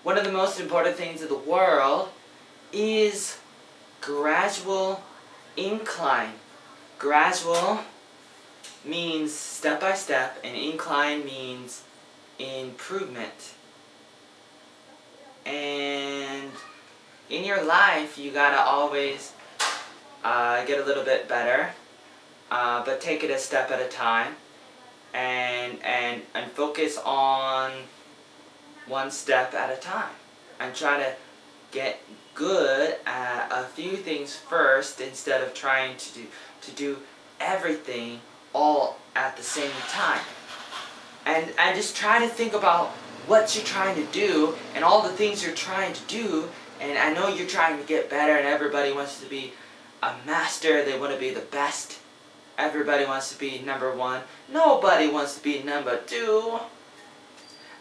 one of the most important things in the world is gradual incline. Gradual means step by step, and incline means improvement. And in your life, you gotta always get a little bit better, but take it a step at a time, and focus on one step at a time, and try to get good at a few things first instead of trying to do everything all at the same time. And just try to think about what you're trying to do and all the things you're trying to do. And I know you're trying to get better, and everybody wants to be a master. They want to be the best. Everybody wants to be number one. Nobody wants to be number two.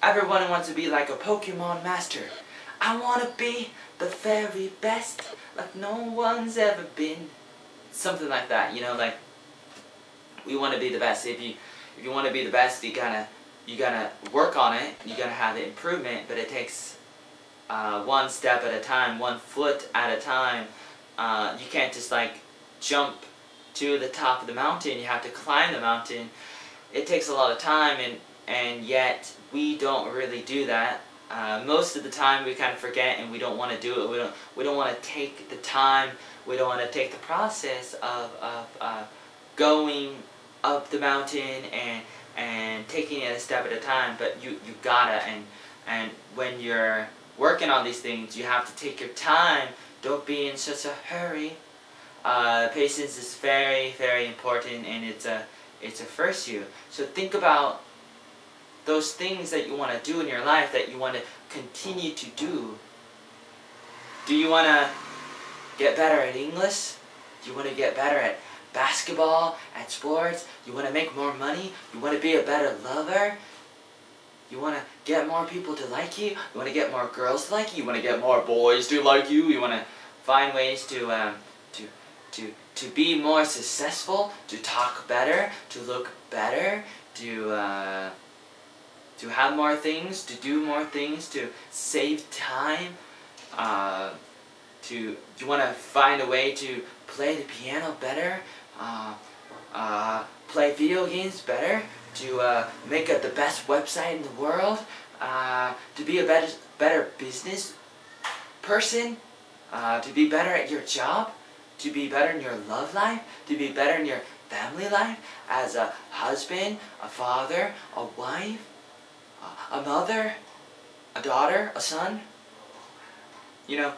Everyone wants to be like a Pokemon master. I want to be the very best, like no one's ever been. Something like that, you know, like we want to be the best. If you want to be the best, you gotta work on it. You gotta have the improvement, but it takes one step at a time, one foot at a time. You can't just like jump to the top of the mountain. You have to climb the mountain. It takes a lot of time, and yet we don't really do that. Most of the time we kind of forget, and we don't want to do it. We don't want to take the time. We don't want to take the process of going up the mountain and taking it a step at a time. But you gotta, and when you're working on these things, you have to take your time. Don't be in such a hurry. Patience is very, very important, and it's a virtue. So think about those things that you want to do in your life, that you want to continue to do. Do you want to get better at English? Do you want to get better at basketball, at sports? You want to make more money? You want to be a better lover? You want to get more people to like you? You want to get more girls to like you? You want to get more boys to like you? You want to find ways to be more successful, to talk better, to look better, to have more things, to do more things, to save time, you want to find a way to play the piano better, play video games better, to make the best website in the world, to be a better business person, to be better at your job, to be better in your love life, to be better in your family life, as a husband, a father, a wife, a mother, a daughter, a son. You know,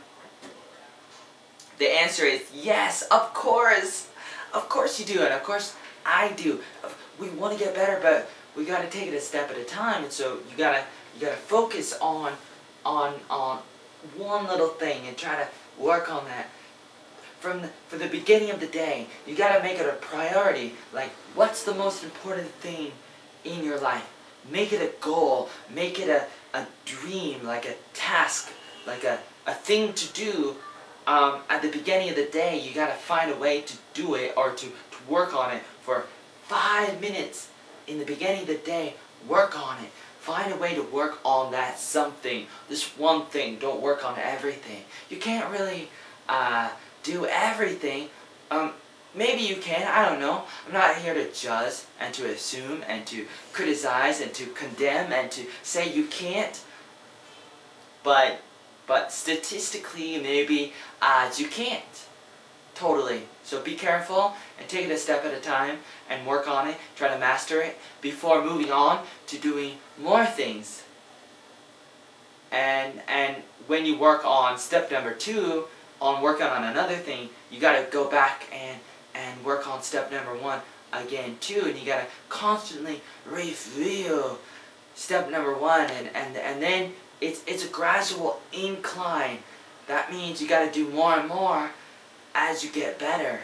the answer is yes, of course. Of course you do, and of course I do. We want to get better, but we got to take it a step at a time. And so you gotta focus on one little thing and try to work on that. From the beginning of the day, you gotta make it a priority. Like, what's the most important thing in your life? Make it a goal. Make it a dream, like a task, like a thing to do. At the beginning of the day, you gotta find a way to do it, or to work on it for 5 minutes. In the beginning of the day, work on it. Find a way to work on that something. This one thing. Don't work on everything. You can't really do everything. Maybe you can, I don't know. I'm not here to judge and to assume and to criticize and to condemn and to say you can't. But statistically, maybe you can't. Totally. So be careful and take it a step at a time and work on it. Try to master it before moving on to doing more things. And when you work on step number 2, on working on another thing, you got to go back and work on step number 1 again too, and you got to constantly review step number 1, and then it's a gradual incline. That means you got to do more and more as you get better,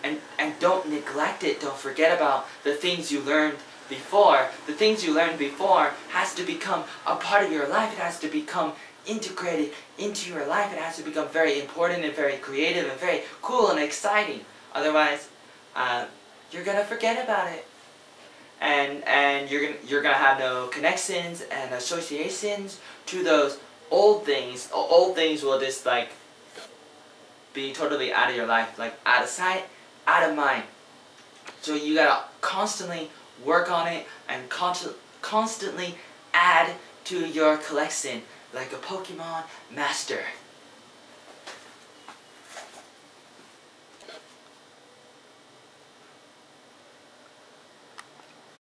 and don't neglect it. Don't forget about the things you learned before. The things you learned before has to become a part of your life. It has to become integrated into your life. It has to become very important and very creative and very cool and exciting. Otherwise, you're gonna forget about it, and you're gonna have no connections and associations to those old things will just like be totally out of your life, like out of sight, out of mind. So you gotta constantly work on it and constantly add to your collection like a Pokemon master.